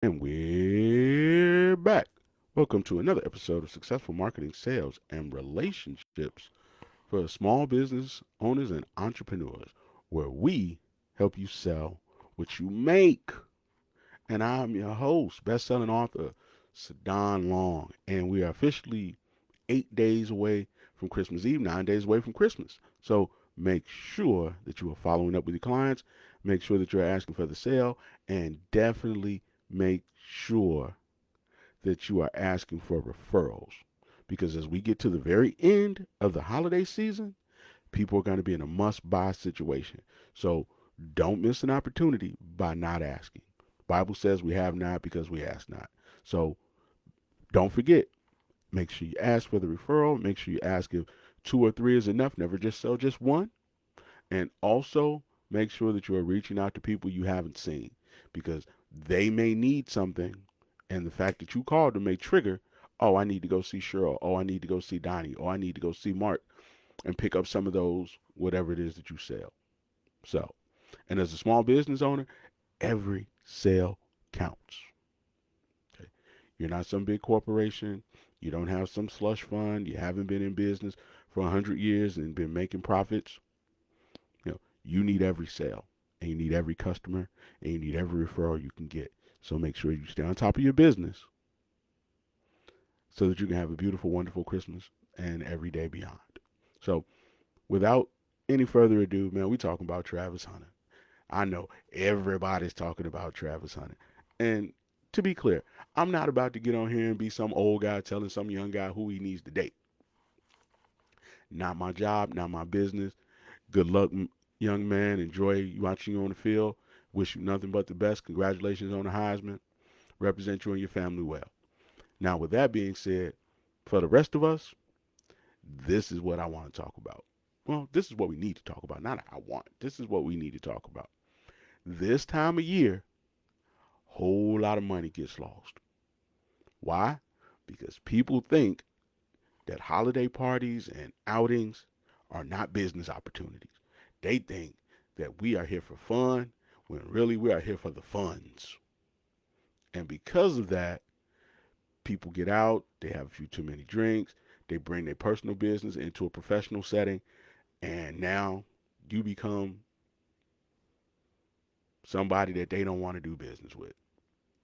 And we're back. Welcome to another episode of Successful Marketing, Sales, and Relationships for small business owners and entrepreneurs, where we help you sell what you make. And I'm your host, best-selling author, SaDon Long, and we are officially 8 days away from Christmas Eve, 9 days away from Christmas. So make sure that you are following up with your clients, make sure that you're asking for the sale, and definitely make sure that you are asking for referrals. Because as we get to the very end of the holiday season, people are going to be in a must buy situation. So don't miss an opportunity by not asking. The Bible says we have not because we ask not. So don't forget, make sure you ask for the referral. Make sure you ask if two or three is enough. Never just sell just one. And also make sure that you are reaching out to people you haven't seen because they may need something. And the fact that you called them may trigger, oh, I need to go see Cheryl. Oh, I need to go see Donnie. Oh, I need to go see Mark and pick up some of those, whatever it is that you sell. So, and as a small business owner, every sale counts. Okay. You're not some big corporation. You don't have some slush fund. You haven't been in business for 100 years and been making profits. You need every sale, and you need every customer, and you need every referral you can get. So make sure you stay on top of your business so that you can have a beautiful, wonderful Christmas and every day beyond. So without any further ado, man, we talking about Travis Hunter. I know everybody's talking about Travis Hunter. And to be clear, I'm not about to get on here and be some old guy telling some young guy who he needs to date. Not my job, not my business. Good luck, young man. Enjoy watching you on the field. Wish you nothing but the best. Congratulations on the Heisman. Represent you and your family well. Now, with that being said, for the rest of us, this is what I want to talk about. Well, this is what we need to talk about. Not I want. This is what we need to talk about. This time of year, whole lot of money gets lost. Why? Because people think that holiday parties and outings are not business opportunities. They think that we are here for fun when really we are here for the funds. And because of that, people get out, they have a few too many drinks, they bring their personal business into a professional setting, and now you become somebody that they don't want to do business with.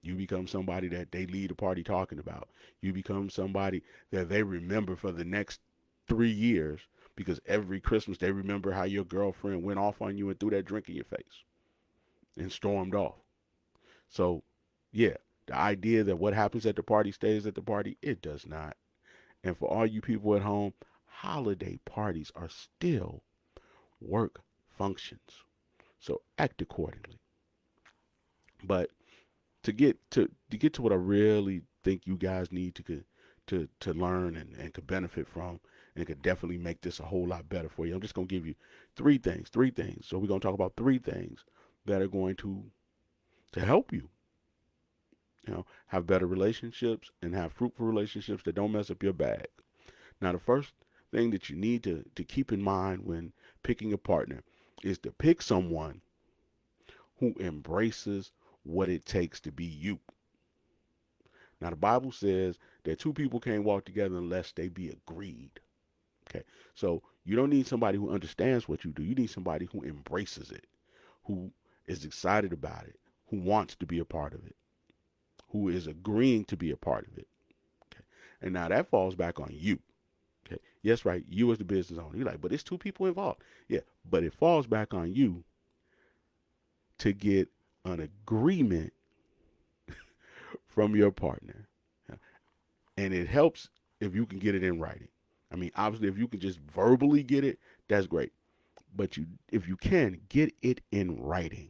You become somebody that they lead a party talking about. You become somebody that they remember for the next 3 years because every Christmas they remember how your girlfriend went off on you and threw that drink in your face and stormed off. So, yeah, the idea that what happens at the party stays at the party, it does not. And for all you people at home, holiday parties are still work functions. So act accordingly. But to get to what I really think you guys need to learn and to benefit from and could definitely make this a whole lot better for you. I'm just gonna give you three things. Three things. So we're gonna talk about three things that are going to help you, have better relationships and have fruitful relationships that don't mess up your bag. Now the first thing that you need to keep in mind when picking a partner is to pick someone who embraces what it takes to be you. Now, the Bible says that two people can't walk together unless they be agreed. Okay. So you don't need somebody who understands what you do. You need somebody who embraces it, who is excited about it, who wants to be a part of it, who is agreeing to be a part of it. Okay. And now that falls back on you. Okay. Yes, right. You as the business owner. You're like, but it's two people involved. Yeah. But it falls back on you to get an agreement from your partner. And it helps if you can get it in writing. I mean, obviously, if you can just verbally get it, that's great. But if you can, get it in writing.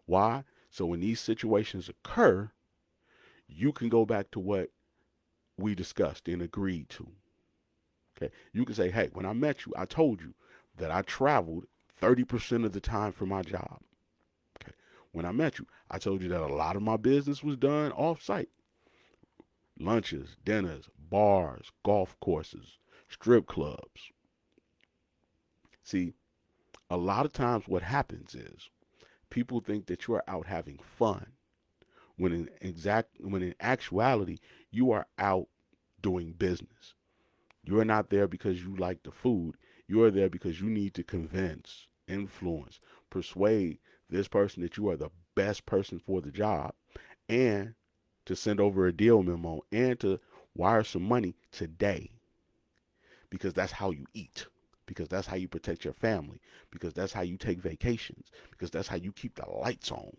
Why? So when these situations occur, you can go back to what we discussed and agreed to. Okay. You can say, hey, when I met you, I told you that I traveled 30% of the time for my job. Okay. When I met you, I told you that a lot of my business was done off site. Lunches, dinners, bars, golf courses, strip clubs. See, a lot of times what happens is people think that you're out having fun when in actuality you are out doing business. You are not there because you like the food. You are there because you need to convince, influence, persuade this person that you are the best person for the job, and to send over a deal memo and to wire some money today, because that's how you eat, because that's how you protect your family, because that's how you take vacations, because that's how you keep the lights on.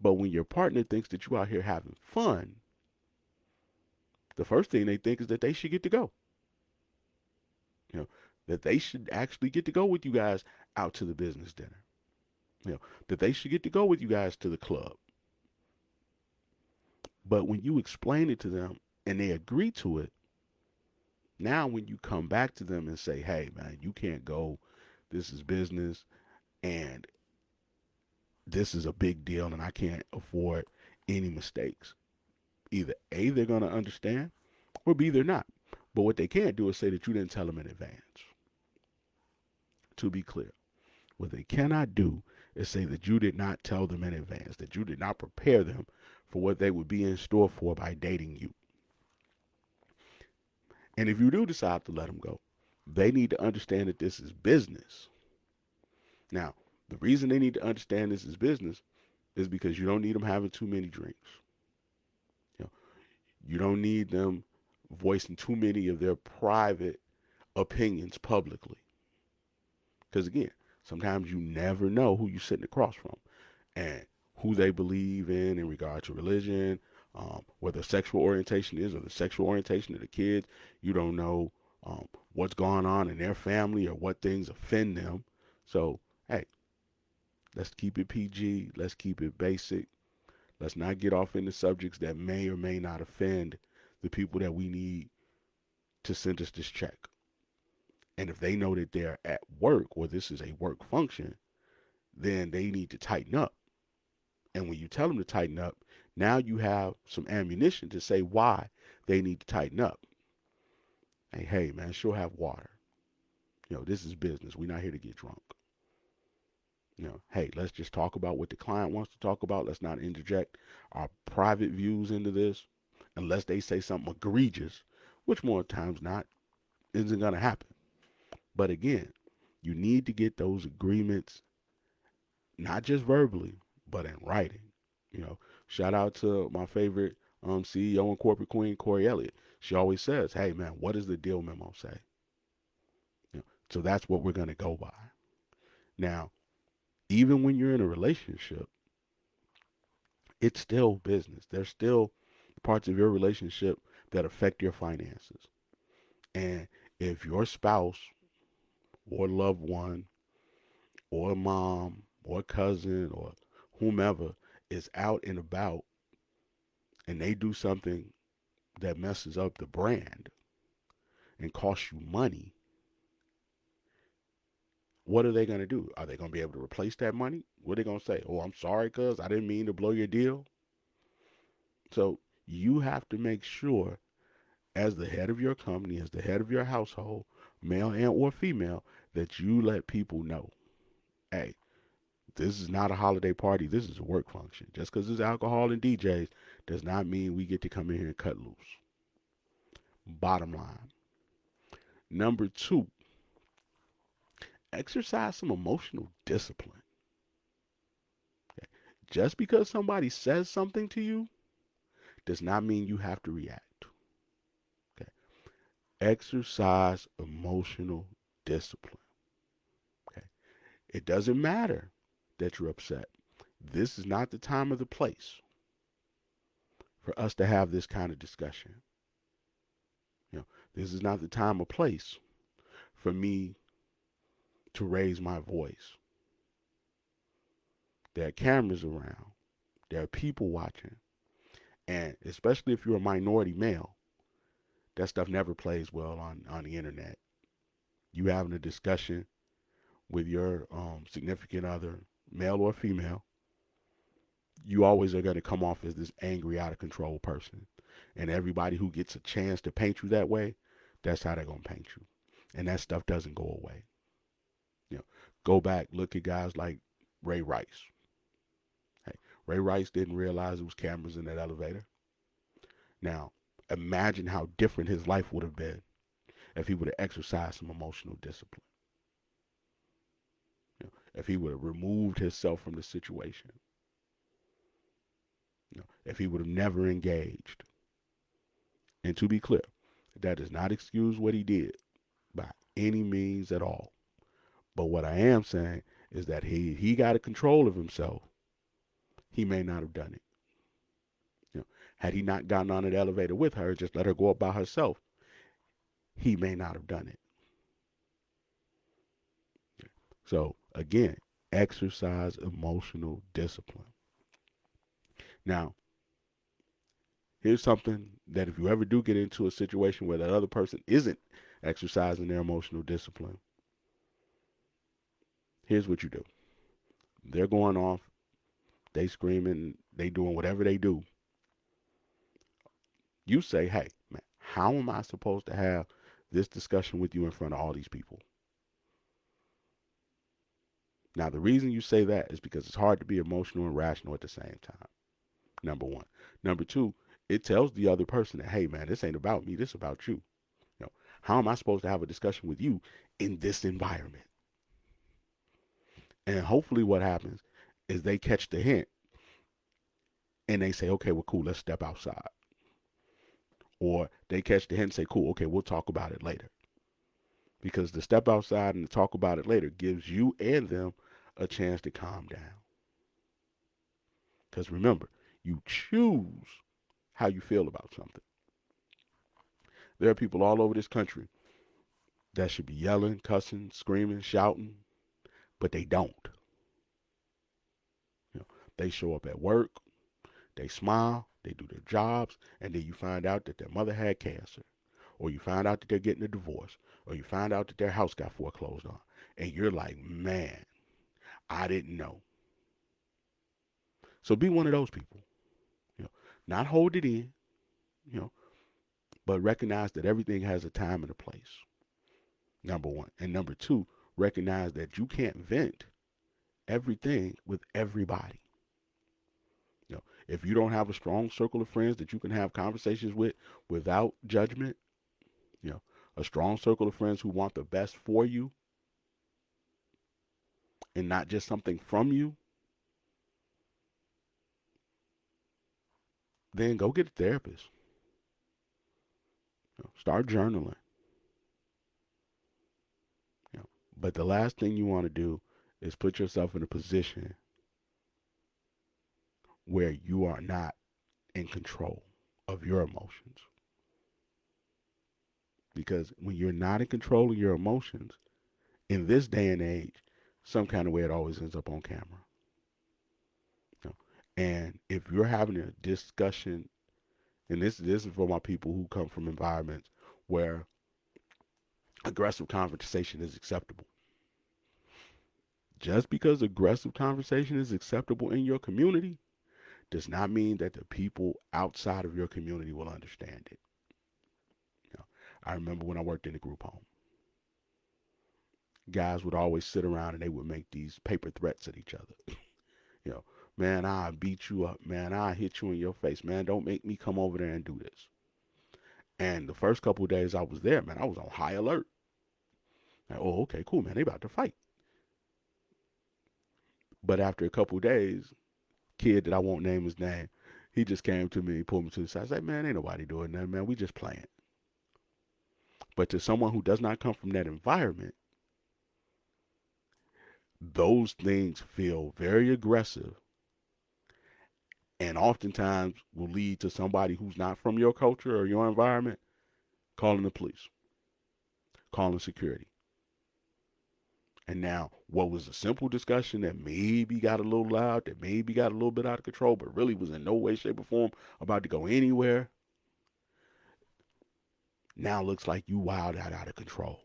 But when your partner thinks that you out here having fun, the first thing they think is that they should get to go. You know, that they should actually get to go with you guys out to the business dinner. You know, that they should get to go with you guys to the club. But when you explain it to them and they agree to it, now when you come back to them and say, hey man, you can't go, this is business, and this is a big deal and I can't afford any mistakes. Either A, they're gonna understand, or B, they're not. But what they can't do is say that you didn't tell them in advance. To be clear, what they cannot do is say that you did not tell them in advance, that you did not prepare them for what they would be in store for by dating you. And if you do decide to let them go, they need to understand that this is business. Now, the reason they need to understand this is business is because you don't need them having too many drinks. You know, you don't need them voicing too many of their private opinions publicly. Because again, sometimes you never know who you're sitting across from and who they believe in regard to religion, whether sexual orientation is or the sexual orientation of the kids. You don't know what's going on in their family or what things offend them. So, hey, let's keep it PG. Let's keep it basic. Let's not get off into subjects that may or may not offend the people that we need to send us this check. And if they know that they're at work or this is a work function, then they need to tighten up. And when you tell them to tighten up, now you have some ammunition to say why they need to tighten up. Hey man, sure have water. This is business. We're not here to get drunk. Hey, let's just talk about what the client wants to talk about. Let's not interject our private views into this unless they say something egregious, which more times not isn't going to happen. But again, you need to get those agreements, not just verbally, but in writing. Shout out to my favorite CEO and corporate queen, Corey Elliott. She always says, hey man, what does the deal memo say? So that's what we're going to go by. Now, even when you're in a relationship, it's still business. There's still parts of your relationship that affect your finances. And if your spouse or loved one or mom or cousin or whomever is out and about and they do something that messes up the brand and costs you money, what are they going to do? Are they going to be able to replace that money? What are they going to say? Oh, I'm sorry, cuz I didn't mean to blow your deal. So you have to make sure, as the head of your company, as the head of your household, male and or female, that you let people know, hey, this is not a holiday party. This is a work function. Just because there's alcohol and DJs does not mean we get to come in here and cut loose. Bottom line. Number two, exercise some emotional discipline. Okay? Just because somebody says something to you does not mean you have to react. Okay? Exercise emotional discipline. Okay? It doesn't matter that you're upset. This is not the time or the place for us to have this kind of discussion. This is not the time or place for me to raise my voice. There are cameras around. There are people watching. And especially if you're a minority male, that stuff never plays well on the internet. You having a discussion with your significant other, male or female, you always are going to come off as this angry, out of control person. And everybody who gets a chance to paint you that way, that's how they're going to paint you. And that stuff doesn't go away. Go back, look at guys like Ray Rice. Hey, Ray Rice didn't realize there was cameras in that elevator. Now, imagine how different his life would have been if he would have exercised some emotional discipline. If he would have removed himself from the situation. If he would have never engaged. And to be clear, that does not excuse what he did by any means at all. But what I am saying is that he got a control of himself, he may not have done it. Had he not gotten on an elevator with her, just let her go up by herself, he may not have done it. So again, exercise emotional discipline. Now, here's something that if you ever do get into a situation where that other person isn't exercising their emotional discipline, here's what you do. They're going off, they screaming, they doing whatever they do. You say, hey, man, how am I supposed to have this discussion with you in front of all these people? Now, the reason you say that is because it's hard to be emotional and rational at the same time. Number one. Number two, it tells the other person that, hey, man, this ain't about me. This is about you. How am I supposed to have a discussion with you in this environment? And hopefully what happens is they catch the hint and they say, okay, well, cool, let's step outside. Or they catch the hint and say, cool, okay, we'll talk about it later. Because the step outside and the talk about it later gives you and them a chance to calm down. Because remember, you choose how you feel about something. There are people all over this country that should be yelling, cussing, screaming, shouting, but they don't. They show up at work, they smile, they do their jobs, and then you find out that their mother had cancer, or you find out that they're getting a divorce, or you find out that their house got foreclosed on, and you're like, man, I didn't know. So be one of those people. Not hold it in, but recognize that everything has a time and a place. Number one. And number two, recognize that you can't vent everything with everybody. If you don't have a strong circle of friends that you can have conversations with without judgment, a strong circle of friends who want the best for you and not just something from you, then go get a therapist. Start journaling. But the last thing you want to do is put yourself in a position where you are not in control of your emotions. Because when you're not in control of your emotions, in this day and age, some kind of way it always ends up on camera. And if you're having a discussion, and this is for my people who come from environments where aggressive conversation is acceptable. Just because aggressive conversation is acceptable in your community does not mean that the people outside of your community will understand it. I remember when I worked in a group home, guys would always sit around and they would make these paper threats at each other. Man, I'll beat you up. Man, I'll hit you in your face. Man, don't make me come over there and do this. And the first couple of days I was there, man, I was on high alert. Like, oh, okay, cool, man, they about to fight. But after a couple of days, kid that I won't name his name, he just came to me, he pulled me to the side. I said, man, ain't nobody doing that, man. We just playing. But to someone who does not come from that environment, those things feel very aggressive and oftentimes will lead to somebody who's not from your culture or your environment calling the police, calling security. And now, what was a simple discussion that maybe got a little loud, that maybe got a little bit out of control, but really was in no way, shape, or form about to go anywhere, now looks like you wild out of control.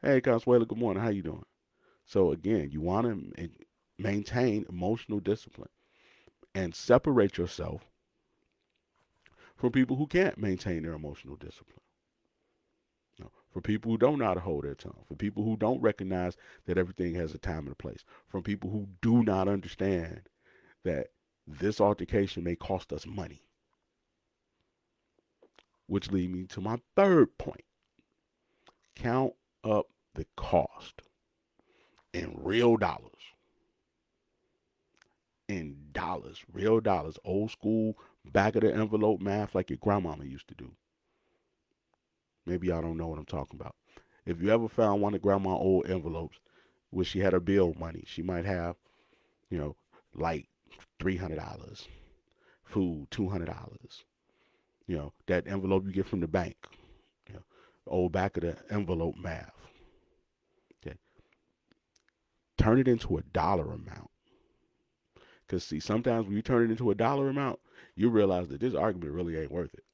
Hey, Consuelo, good morning. How you doing? So again, you want to maintain emotional discipline and separate yourself from people who can't maintain their emotional discipline. For people who don't know how to hold their tongue, for people who don't recognize that everything has a time and a place, from people who do not understand that this altercation may cost us money. Which leads me to my third point. Count up the cost in real dollars. In dollars, real dollars, old school, back of the envelope math like your grandmama used to do. Maybe y'all don't know what I'm talking about. If you ever found one of grandma's old envelopes where she had her bill money, she might have, you know, like $300, food, $200. That envelope you get from the bank. You know, old back of the envelope math. Okay, turn it into a dollar amount. Because see, sometimes when you turn it into a dollar amount, you realize that this argument really ain't worth it.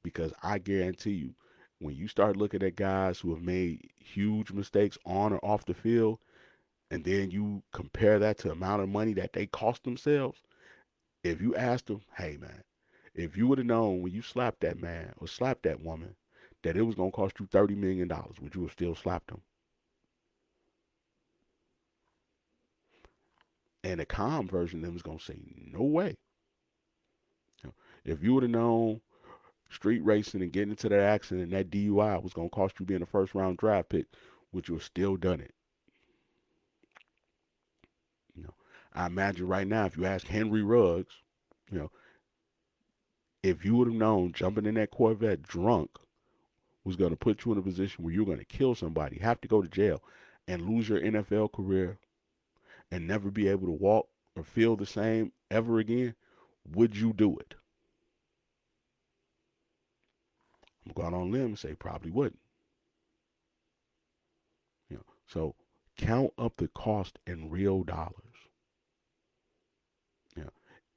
Because I guarantee you, when you start looking at guys who have made huge mistakes on or off the field, and then you compare that to the amount of money that they cost themselves, if you ask them, hey man, if you would have known when you slapped that man or slapped that woman that it was going to cost you $30 million, would you have still slapped them? And the calm version of them is going to say, no way. If you would have known street racing and getting into that accident and that DUI was going to cost you being a first round draft pick, would you have still done it? I imagine right now, if you ask Henry Ruggs, you know, if you would have known jumping in that Corvette drunk was going to put you in a position where you're going to kill somebody, have to go to jail, and lose your NFL career and never be able to walk or feel the same ever again, would you do it? I'm going on a limb and say probably wouldn't. So count up the cost in real dollars.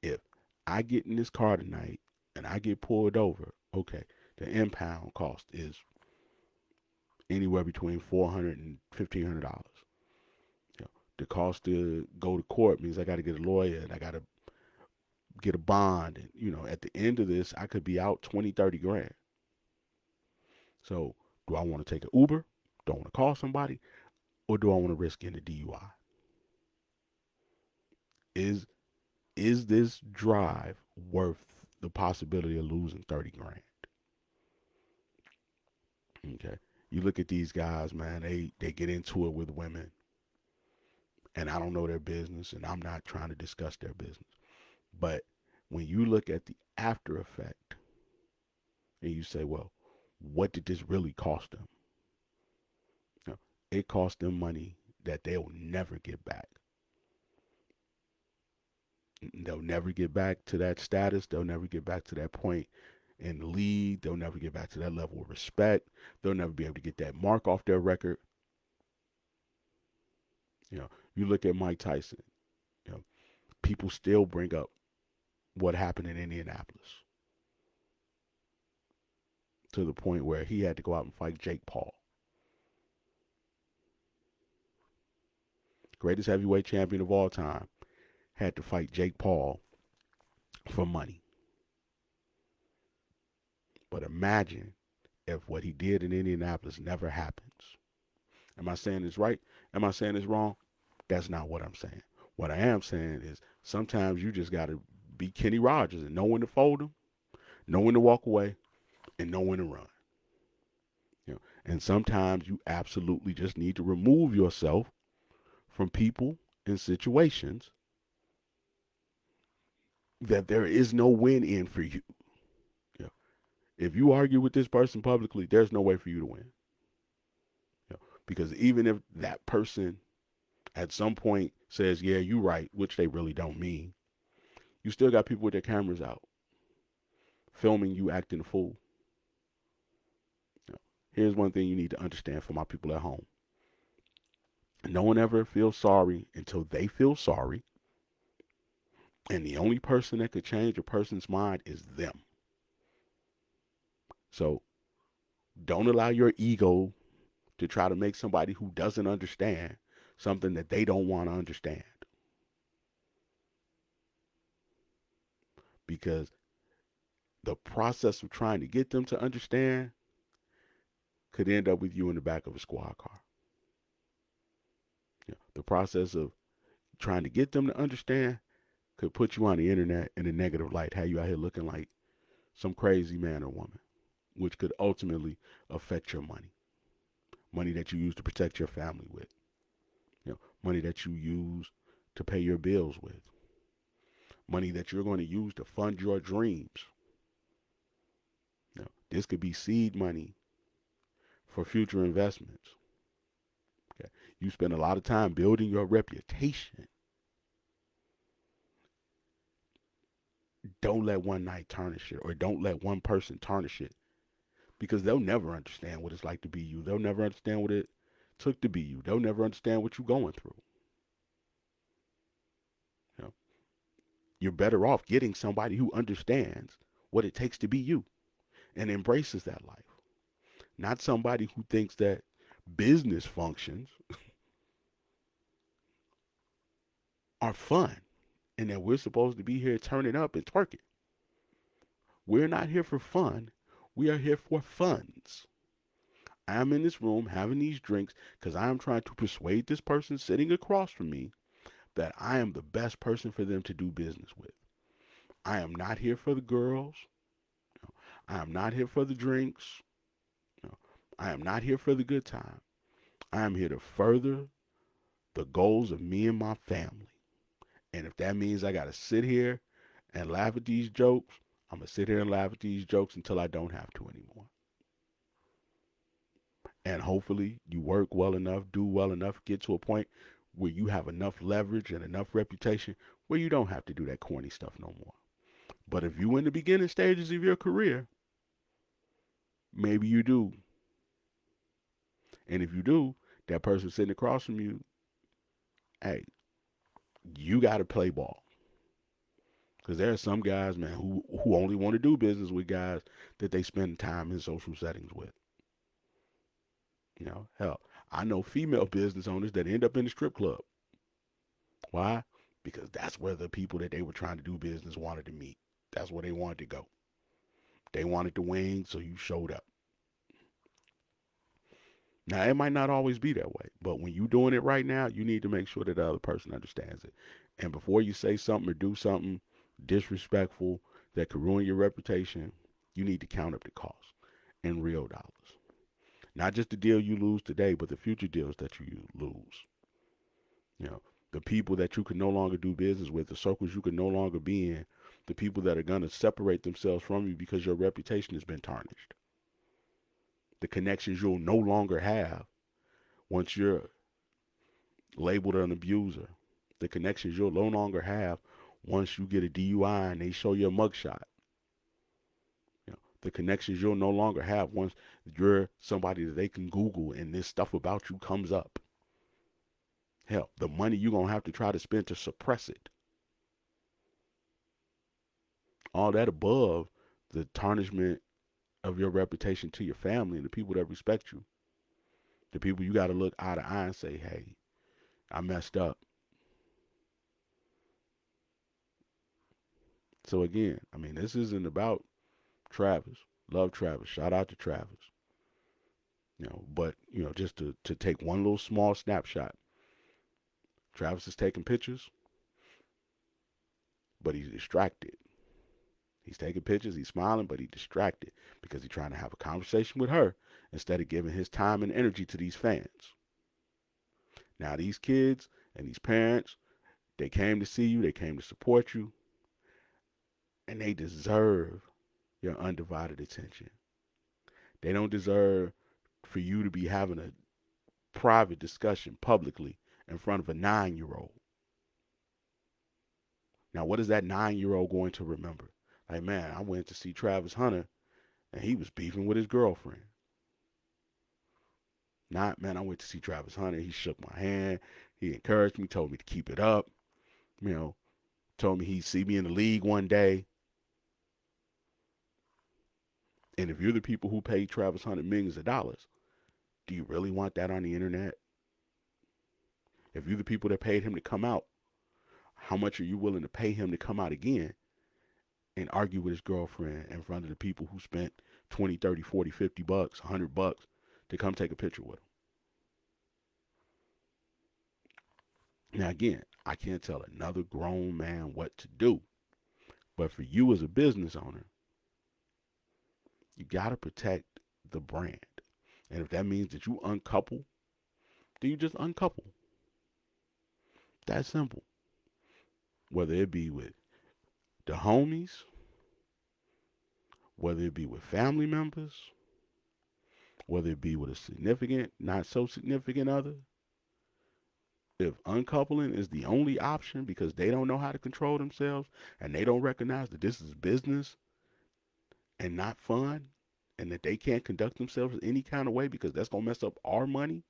If I get in this car tonight and I get pulled over, okay, the impound cost is anywhere between $400 and $1,500. The cost to go to court means I got to get a lawyer and I got to get a bond. And, at the end of this, I could be out 20, 30 grand. So do I want to take an Uber? Do I want to call somebody? Or do I want to risk getting a DUI? Is this drive worth the possibility of losing 30 grand? Okay. You look at these guys, man, they get into it with women. And I don't know their business, and I'm not trying to discuss their business. But when you look at the after effect and you say, well, what did this really cost them? It cost them money that they'll never get back. They'll never get back to that status. They'll never get back to that point in the league. They'll never get back to that level of respect. They'll never be able to get that mark off their record. You look at Mike Tyson. People still bring up what happened in Indianapolis to the point where he had to go out and fight Jake Paul. Greatest heavyweight champion of all time had to fight Jake Paul for money. But imagine if what he did in Indianapolis never happens. Am I saying this right? Am I saying this wrong? That's not what I'm saying. What I am saying is sometimes you just got to be Kenny Rogers and know when to fold him, know when to walk away, and know when to run. And sometimes you absolutely just need to remove yourself from people and situations that there is no win in for you. If you argue with this person publicly, there's no way for you to win. Because even if that person at some point says, yeah, you're right, which they really don't mean, you still got people with their cameras out filming you acting a fool. Here's one thing you need to understand for my people at home. No one ever feels sorry until they feel sorry. And the only person that could change a person's mind is them. So don't allow your ego to try to make somebody who doesn't understand something that they don't want to understand. Because the process of trying to get them to understand could end up with you in the back of a squad car. The process of trying to get them to understand could put you on the internet in a negative light, have you out here looking like some crazy man or woman, which could ultimately affect your money that you use to protect your family with, money that you use to pay your bills with, money that you're going to use to fund your dreams. This could be seed money for future investments. Okay. You spend a lot of time building your reputation. Don't let one night tarnish it, or don't let one person tarnish it, because they'll never understand what it's like to be you. They'll never understand what it took to be you. They'll never understand what you're going through. You know, you're better off getting somebody who understands what it takes to be you and embraces that life, not somebody who thinks that business functions are fun and that we're supposed to be here turning up and twerking. We're not here for fun. We are here for funds. I'm in this room having these drinks because I am trying to persuade this person sitting across from me that I am the best person for them to do business with. I am not here for the girls. I am not here for the drinks. I am not here for the good time. I am here to further the goals of me and my family. And if that means I got to sit here and laugh at these jokes, I'm going to sit here and laugh at these jokes until I don't have to anymore. And hopefully you work well enough, do well enough, get to a point where you have enough leverage and enough reputation where you don't have to do that corny stuff no more. But if you in the beginning stages of your career, maybe you do. And if you do, that person sitting across from you, hey, you got to play ball. Because there are some guys, man, who only want to do business with guys that they spend time in social settings with. Hell, I know female business owners that end up in the strip club. Why? Because that's where the people that they were trying to do business wanted to meet. That's where they wanted to go. They wanted the wings, so you showed up. Now, it might not always be that way, but when you're doing it right now, you need to make sure that the other person understands it. And before you say something or do something disrespectful that could ruin your reputation, you need to count up the cost in real dollars. Not just the deal you lose today, but the future deals that you lose. The people that you can no longer do business with, the circles you can no longer be in, the people that are going to separate themselves from you because your reputation has been tarnished. The connections you'll no longer have once you're labeled an abuser. The connections you'll no longer have once you get a DUI and they show you a mugshot. The connections you'll no longer have once you're somebody that they can Google and this stuff about you comes up. Hell, the money you're going to have to try to spend to suppress it. All that above the tarnishment of your reputation to your family and the people that respect you. The people you got to look eye to eye and say, hey, I messed up. So again, this isn't about Travis. Love Travis. Shout out to Travis. But, just to take one little small snapshot. Travis is taking pictures, but he's distracted. He's taking pictures, he's smiling, but he's distracted because he's trying to have a conversation with her instead of giving his time and energy to these fans. Now, these kids and these parents, they came to see you, they came to support you, and they deserve your undivided attention. They don't deserve for you to be having a private discussion publicly in front of a 9-year-old. Now, what is that 9-year-old going to remember? Like, man, I went to see Travis Hunter and he was beefing with his girlfriend. Not, man, I went to see Travis Hunter. He shook my hand. He encouraged me, told me to keep it up. Told me he'd see me in the league one day. And if you're the people who paid Travis Hunter millions of dollars, do you really want that on the internet? If you're the people that paid him to come out, how much are you willing to pay him to come out again and argue with his girlfriend in front of the people who spent 20, 30, 40, 50 bucks, $100 to come take a picture with him. Now, again, I can't tell another grown man what to do. But for you as a business owner, you got to protect the brand. And if that means that you uncouple, then you just uncouple. That simple. Whether it be with the homies, whether it be with family members, whether it be with a significant, not so significant other, if uncoupling is the only option because they don't know how to control themselves and they don't recognize that this is business and not fun and that they can't conduct themselves in any kind of way because that's going to mess up our money,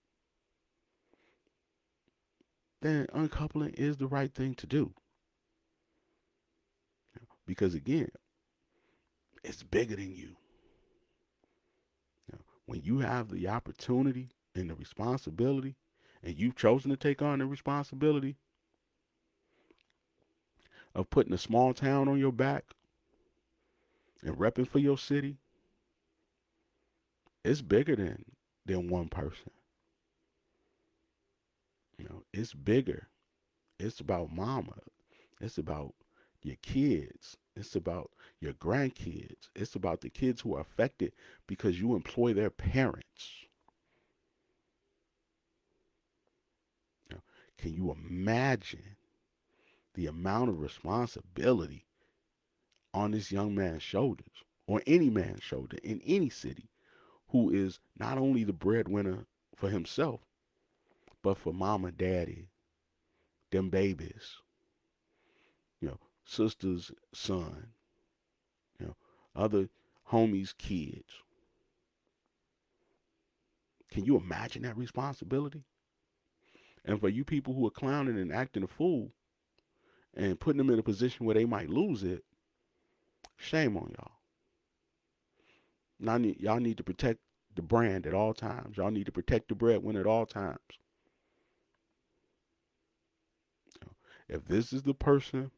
then uncoupling is the right thing to do. Because again, it's bigger than you. When you have the opportunity and the responsibility, and you've chosen to take on the responsibility of putting a small town on your back and repping for your city, it's bigger than one person. It's bigger. It's about mama. It's about your kids. It's about your grandkids. It's about the kids who are affected because you employ their parents. Can you imagine the amount of responsibility on this young man's shoulders or any man's shoulder in any city who is not only the breadwinner for himself, but for mama, daddy, them babies, sister's son, other homies' kids. Can you imagine that responsibility? And for you people who are clowning and acting a fool and putting them in a position where they might lose it, shame on y'all. Y'all need to protect the brand at all times. Y'all need to protect the breadwinner at all times. If this is the person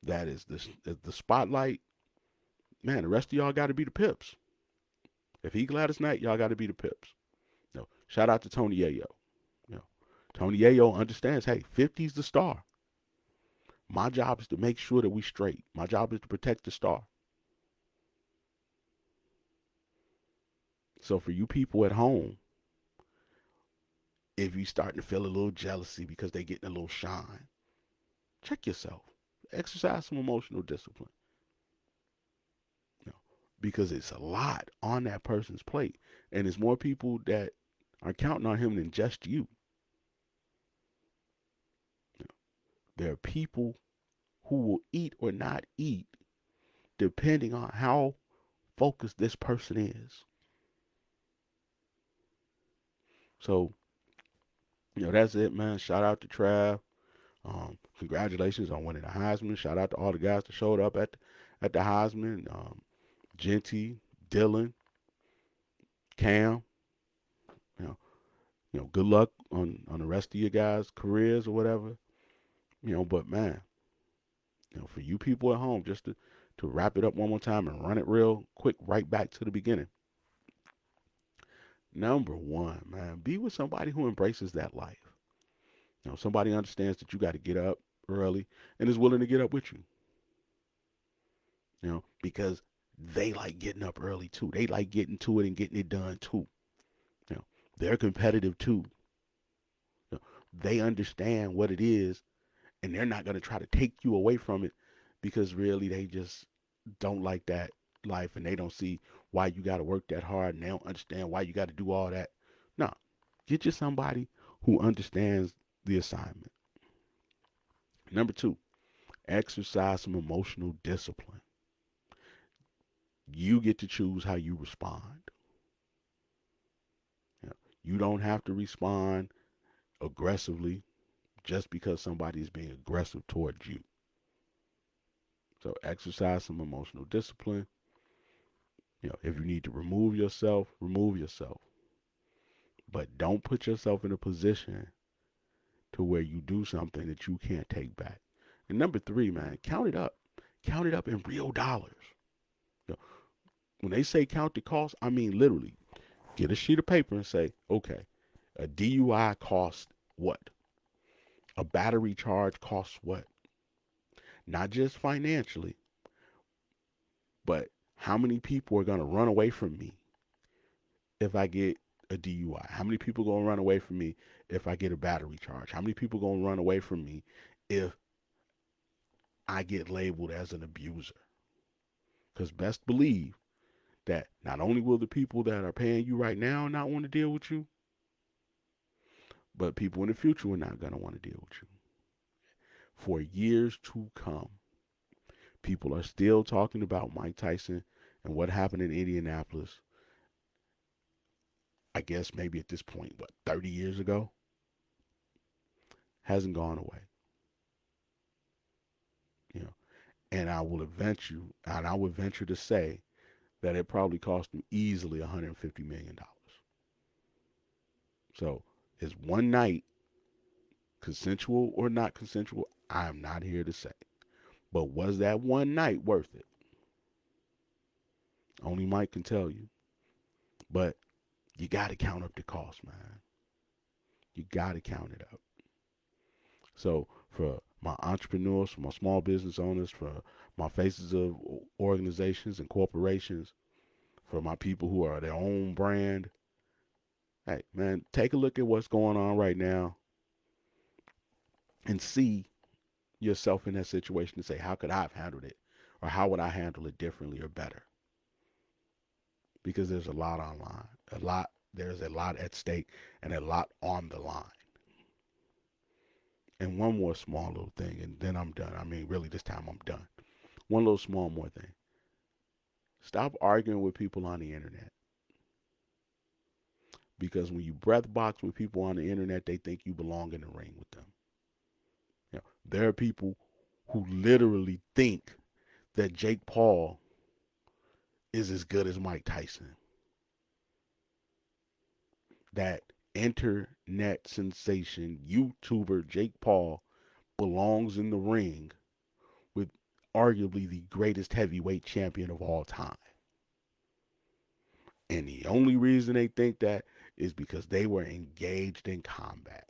that is the spotlight, man, the rest of y'all got to be the pips. If he Gladys Knight, y'all got to be the pips. Shout out to Tony Yayo. Tony Yayo understands, hey, 50's the star. My job is to make sure that we straight. My job is to protect the star. So for you people at home, if you starting to feel a little jealousy because they getting a little shine, check yourself. Exercise some emotional discipline. Because it's a lot on that person's plate. And there's more people that are counting on him than just you. There are people who will eat or not eat depending on how focused this person is. So, that's it, man. Shout out to Trav. Congratulations on winning the Heisman. Shout out to all the guys that showed up at the Heisman. Genty, Dylan, Cam. Good luck on the rest of your guys' careers or whatever. But man, for you people at home, just to wrap it up one more time and run it real quick right back to the beginning. Number one, man, be with somebody who embraces that life. Somebody understands that you got to get up early and is willing to get up with you. Because they like getting up early too. They like getting to it and getting it done too. They're competitive too. They understand what it is, and they're not going to try to take you away from it because really they just don't like that life and they don't see why you got to work that hard and they don't understand why you got to do all that. No, get you somebody who understands the assignment. Number two, exercise some emotional discipline. You get to choose how you respond. You don't have to respond aggressively just because somebody is being aggressive towards you. So exercise some emotional discipline. If you need to remove yourself, remove yourself. But don't put yourself in a position to where you do something that you can't take back. And number three, man, count it up. Count it up in real dollars. You know, when they say count the cost, I mean literally get a sheet of paper and say, okay, a DUI costs what? A battery charge costs what? Not just financially, but how many people are going to run away from me if I get a DUI? How many people going to run away from me if I get a battery charge? How many people going to run away from me if I get labeled as an abuser? Because best believe that not only will the people that are paying you right now not want to deal with you, but people in the future are not going to want to deal with you. For years to come, people are still talking about Mike Tyson and what happened in Indianapolis. I guess maybe at this point, what, 30 years ago? Hasn't gone away. You know, and I would venture to say that it probably cost him easily $150 million. So is one night consensual or not consensual? I'm not here to say. But was that one night worth it? Only Mike can tell you. But you got to count up the cost, man. You got to count it up. So for my entrepreneurs, for my small business owners, for my faces of organizations and corporations, for my people who are their own brand, hey, man, take a look at what's going on right now and see yourself in that situation and say, how could I have handled it? Or how would I handle it differently or better? Because there's a lot online, there's a lot at stake and a lot on the line. And one more small little thing, and then I'm done. I mean, really, this time I'm done. One little small more thing. Stop arguing with people on the internet. Because when you breath box with people on the internet, they think you belong in the ring with them. You know, there are people who literally think that Jake Paul is as good as Mike Tyson. That internet sensation YouTuber Jake Paul belongs in the ring with arguably the greatest heavyweight champion of all time. And the only reason they think that is because they were engaged in combat.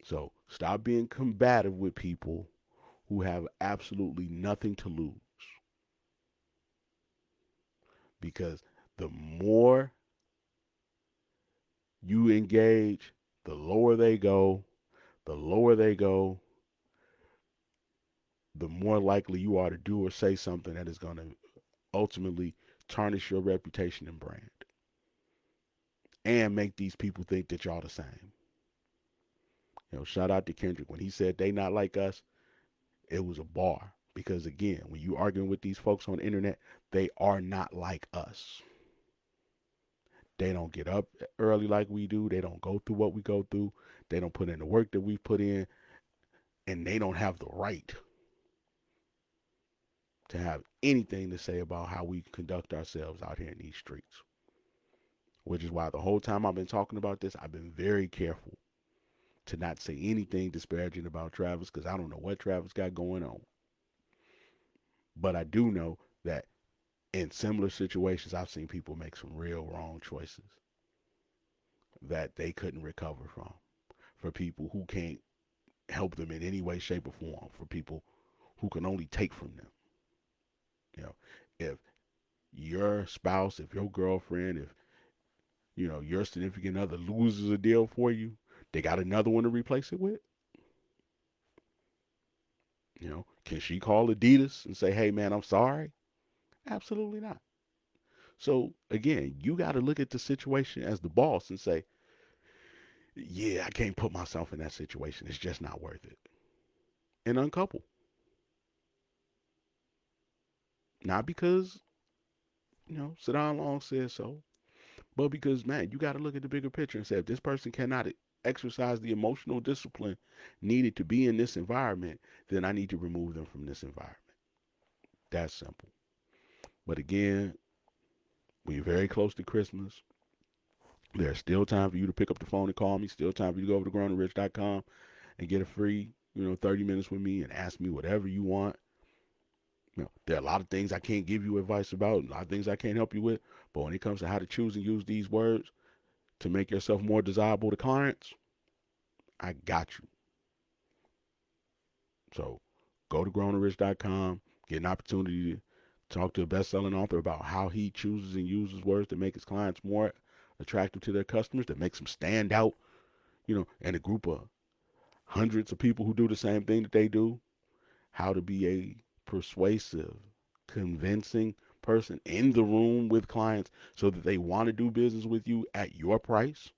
So stop being combative with people who have absolutely nothing to lose. Because the more you engage, the lower they go. The lower they go, the more likely you are to do or say something that is going to ultimately tarnish your reputation and brand and make these people think that y'all the same. You know, shout out to Kendrick. When he said they not like us, it was a bar. Because again, when you arguing with these folks on the internet, they are not like us. They don't get up early like we do. They don't go through what we go through. They don't put in the work that we put in. And they don't have the right to have anything to say about how we conduct ourselves out here in these streets. Which is why the whole time I've been talking about this, I've been very careful to not say anything disparaging about Travis because I don't know what Travis got going on. But I do know that in similar situations, I've seen people make some real wrong choices that they couldn't recover from. For people who can't help them in any way, shape, or form. For people who can only take from them. You know, if your spouse, if your girlfriend, if your significant other loses a deal for you, they got another one to replace it with. Can she call Adidas and say, "Hey, man, I'm sorry"? Absolutely not. So again, you got to look at the situation as the boss and say, "Yeah, I can't put myself in that situation. It's just not worth it." And uncouple. Not because SaDon Long says so, but because, man, you got to look at the bigger picture and say, if this person cannot exercise the emotional discipline needed to be in this environment, then I need to remove them from this environment. That's simple. But again, we're very close to Christmas. There's still time for you to pick up the phone and call me. Still time for you to go over to growingrich.com and get a free 30 minutes with me and ask me whatever you want. There are a lot of things I can't give you advice about, a lot of things I can't help you with. But when it comes to how to choose and use these words to make yourself more desirable to clients, I got you. So go to growingrich.com, get an opportunity to talk to a best-selling author about how he chooses and uses words to make his clients more attractive to their customers, that makes them stand out, in a group of hundreds of people who do the same thing that they do. How to be a persuasive, convincing person in the room with clients so that they want to do business with you at your price,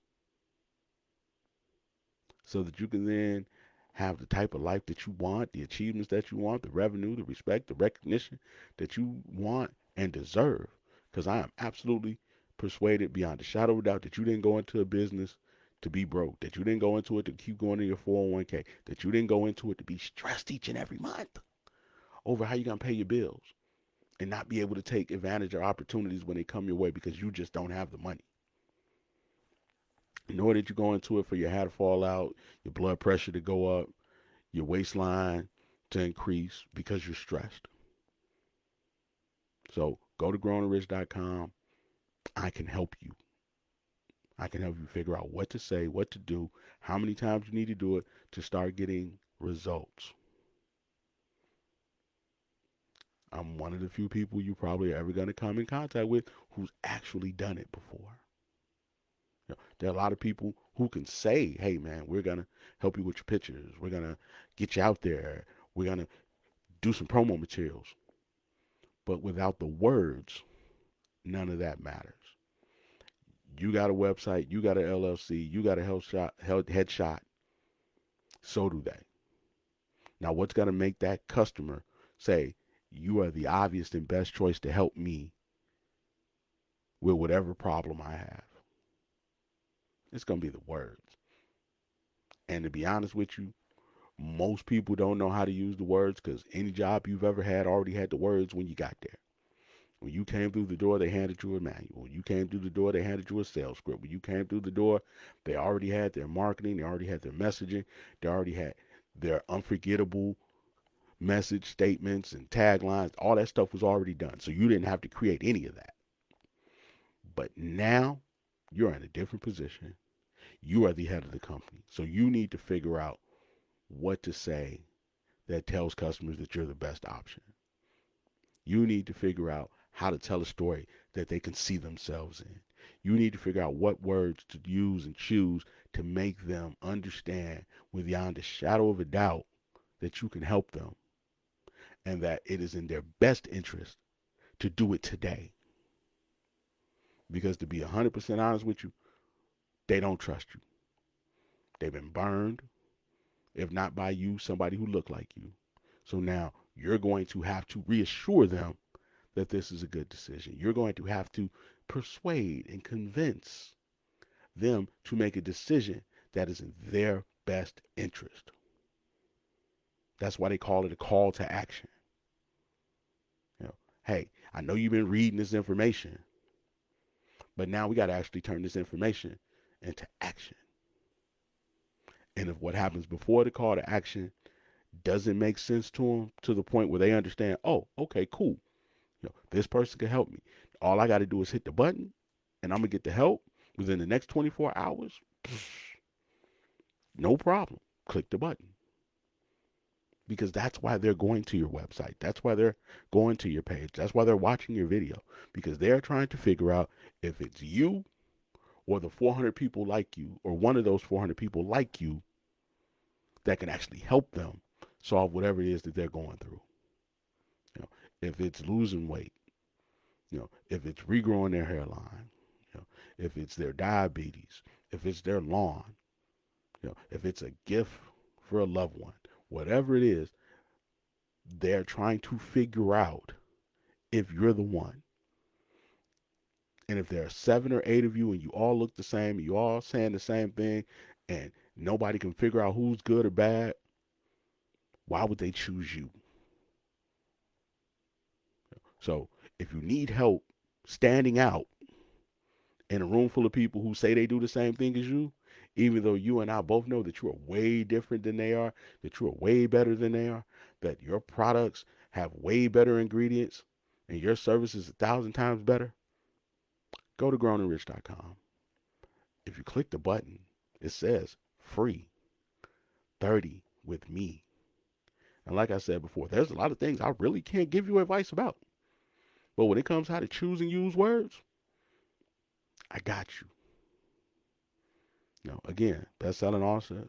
so that you can then have the type of life that you want, the achievements that you want, the revenue, the respect, the recognition that you want and deserve. Because I am absolutely persuaded beyond a shadow of a doubt that you didn't go into a business to be broke, that you didn't go into it to keep going to your 401k, that you didn't go into it to be stressed each and every month over how you're going to pay your bills and not be able to take advantage of opportunities when they come your way because you just don't have the money. Nor did you go into it for your hair to fall out, your blood pressure to go up, your waistline to increase because you're stressed. So go to growingrich.com. I can help you. I can help you figure out what to say, what to do, how many times you need to do it to start getting results. I'm one of the few people you probably are ever going to come in contact with who's actually done it before. There are a lot of people who can say, hey, man, we're going to help you with your pictures. We're going to get you out there. We're going to do some promo materials. But without the words, none of that matters. You got a website, you got an LLC, you got a headshot. So do they. Now, what's going to make that customer say, you are the obvious and best choice to help me with whatever problem I have? It's going to be the words. And to be honest with you, most people don't know how to use the words because any job you've ever had already had the words when you got there. When you came through the door, they handed you a manual. When you came through the door, they handed you a sales script. When you came through the door, they already had their marketing. They already had their messaging. They already had their unforgettable message statements and taglines. All that stuff was already done. So you didn't have to create any of that. But now you're in a different position. You are the head of the company. So you need to figure out what to say that tells customers that you're the best option. You need to figure out how to tell a story that they can see themselves in. You need to figure out what words to use and choose to make them understand beyond a shadow of a doubt that you can help them and that it is in their best interest to do it today. Because to be 100% honest with you, they don't trust you. They've been burned, if not by you, somebody who looked like you. So now you're going to have to reassure them that this is a good decision. You're going to have to persuade and convince them to make a decision that is in their best interest. That's why they call it a call to action. Hey, I know you've been reading this information, but now we got to actually turn this information into action. And if what happens before the call to action doesn't make sense to them to the point where they understand, oh, okay, cool. This person can help me. All I got to do is hit the button and I'm going to get the help within the next 24 hours. No problem. Click the button. Because that's why they're going to your website. That's why they're going to your page. That's why they're watching your video. Because they're trying to figure out if it's you or the 400 people like you or one of those 400 people like you that can actually help them solve whatever it is that they're going through. If it's losing weight, if it's regrowing their hairline, if it's their diabetes, if it's their lawn, if it's a gift for a loved one, whatever it is, they're trying to figure out if you're the one. And if there are 7 or 8 of you and you all look the same, you all saying the same thing, and nobody can figure out who's good or bad, why would they choose you? So if you need help standing out in a room full of people who say they do the same thing as you, Even though you and I both know that you are way different than they are, that you are way better than they are, that your products have way better ingredients and your service is 1,000 times better, go to grownandrich.com. If you click the button, it says free 30 with me. And like I said before, there's a lot of things I really can't give you advice about. But when it comes to how to choose and use words, I got you. Again, best-selling author,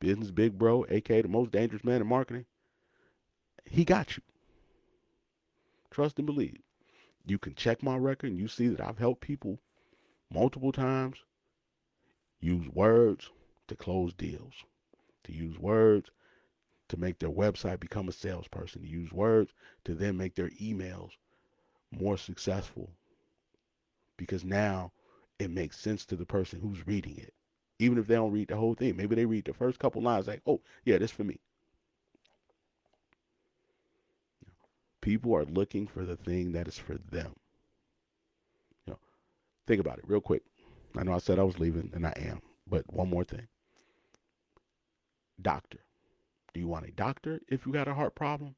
business big bro, aka the most dangerous man in marketing. He got you. Trust and believe. You can check my record and you see that I've helped people multiple times use words to close deals, to use words to make their website become a salesperson, to use words to then make their emails more successful, because now it makes sense to the person who's reading it. Even if they don't read the whole thing, maybe they read the first couple lines like, oh, yeah, this for me. People are looking for the thing that is for them. Think about it real quick. I know I said I was leaving, and I am, but one more thing. Doctor. Do you want a doctor if you got a heart problem,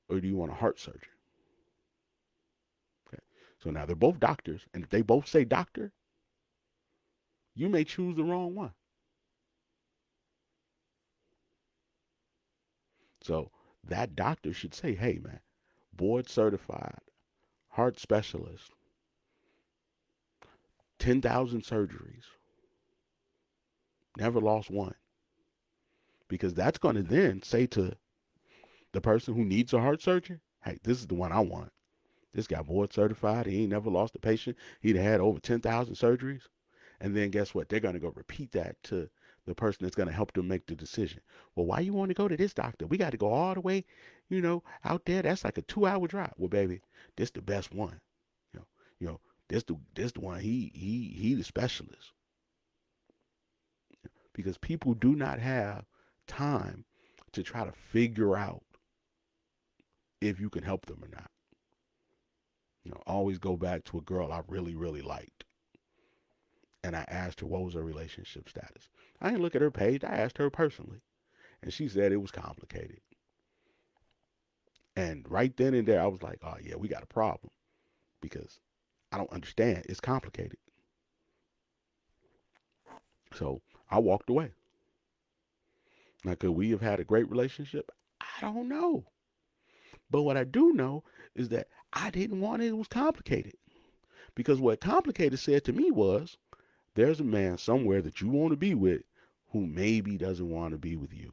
or do you want a heart surgeon? Okay. So now they're both doctors, and if they both say doctor, you may choose the wrong one. So that doctor should say, hey, man, board certified, heart specialist, 10,000 surgeries, never lost one. Because that's going to then say to the person who needs a heart surgery, hey, this is the one I want. This guy board certified. He ain't never lost a patient. He'd had over 10,000 surgeries. And then guess what? They're going to go repeat that to the person that's going to help them make the decision. Well, why you want to go to this doctor? We got to go all the way, out there. That's like a 2-hour drive. Well, baby, this the best one. This the one. He the specialist. Because people do not have time to try to figure out if you can help them or not. Always go back to a girl I really, really liked. And I asked her what was her relationship status. I didn't look at her page. I asked her personally. And she said it was complicated. And right then and there, I was like, oh, yeah, we got a problem. Because I don't understand. It's complicated. So I walked away. Now, could we have had a great relationship? I don't know. But what I do know is that I didn't want it. It was complicated. Because what complicated said to me was, there's a man somewhere that you want to be with who maybe doesn't want to be with you.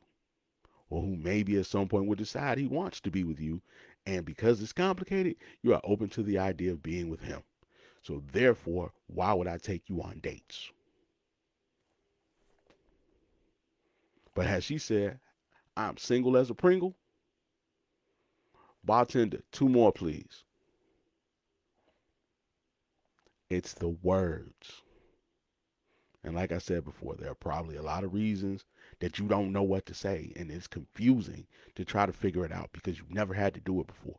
Or who maybe at some point will decide he wants to be with you. And because it's complicated, you are open to the idea of being with him. So therefore, why would I take you on dates? But as she said, I'm single as a Pringle. Bartender, 2 more, please. It's the words. And like I said before, there are probably a lot of reasons that you don't know what to say. And it's confusing to try to figure it out because you've never had to do it before.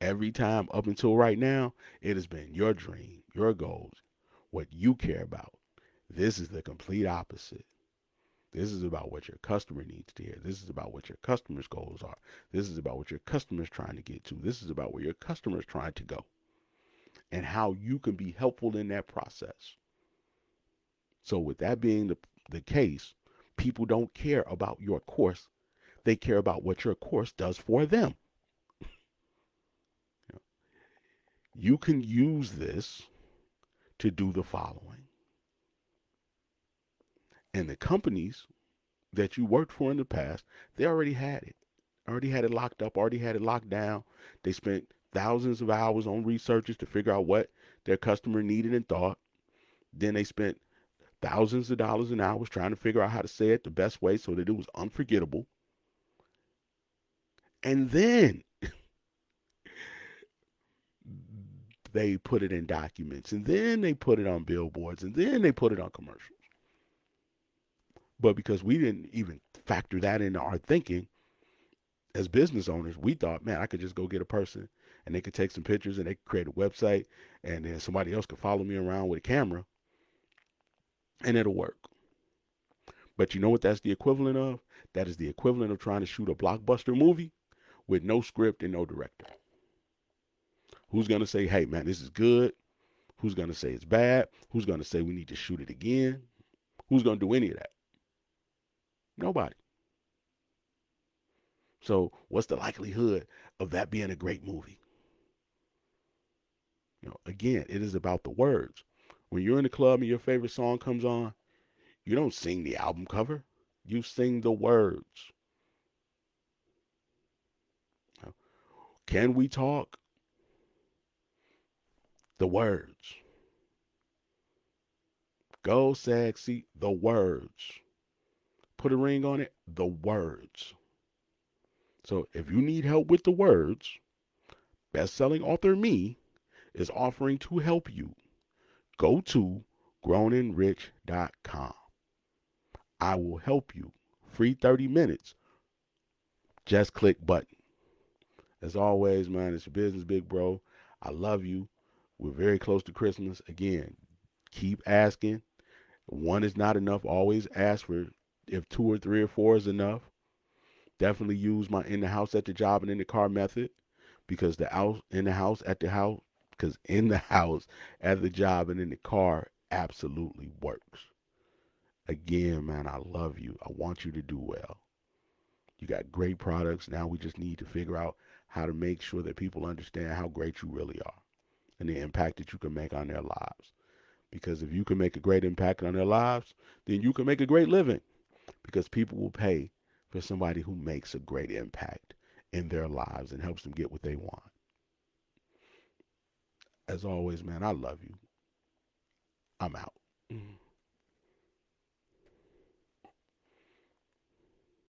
Every time up until right now, it has been your dream, your goals, what you care about. This is the complete opposite. This is about what your customer needs to hear. This is about what your customer's goals are. This is about what your customer's trying to get to. This is about where your customer's trying to go and how you can be helpful in that process. So with that being the case, people don't care about your course. They care about what your course does for them. You can use this to do the following. And the companies that you worked for in the past, they already had it locked up, already had it locked down. They spent thousands of hours on researches to figure out what their customer needed and thought. Then they spent thousands of dollars and hours trying to figure out how to say it the best way so that it was unforgettable. And then they put it in documents, and then they put it on billboards, and then they put it on commercials. But because we didn't even factor that into our thinking as business owners, we thought, man, I could just go get a person and they could take some pictures and they could create a website and then somebody else could follow me around with a camera and it'll work. But you know what that's the equivalent of? That is the equivalent of trying to shoot a blockbuster movie with no script and no director. Who's going to say, hey, man, this is good? Who's going to say it's bad? Who's going to say we need to shoot it again? Who's going to do any of that? Nobody. So, what's the likelihood of that being a great movie? Again, it is about the words. When you're in the club and your favorite song comes on, you don't sing the album cover. You sing the words. Can we talk? The words. Go sexy. The words. Put a ring on it. The words. So if you need help with the words, best-selling author me is offering to help you. Go to grownandrich.com. I will help you. Free 30 minutes. Just click button. As always, man, it's your business, big bro. I love you. We're very close to Christmas. Again, keep asking. One is not enough. Always ask for if 2 or 3 or 4 is enough. Definitely use my in the house, at the job, and in the car method, because the out in the house, at the house, because in the house, at the job, and in the car absolutely works. Again, man, I love you. I want you to do well. You got great products. Now we just need to figure out how to make sure that people understand how great you really are and the impact that you can make on their lives. Because if you can make a great impact on their lives, then you can make a great living, because people will pay for somebody who makes a great impact in their lives and helps them get what they want. As always, man, I love you. I'm out.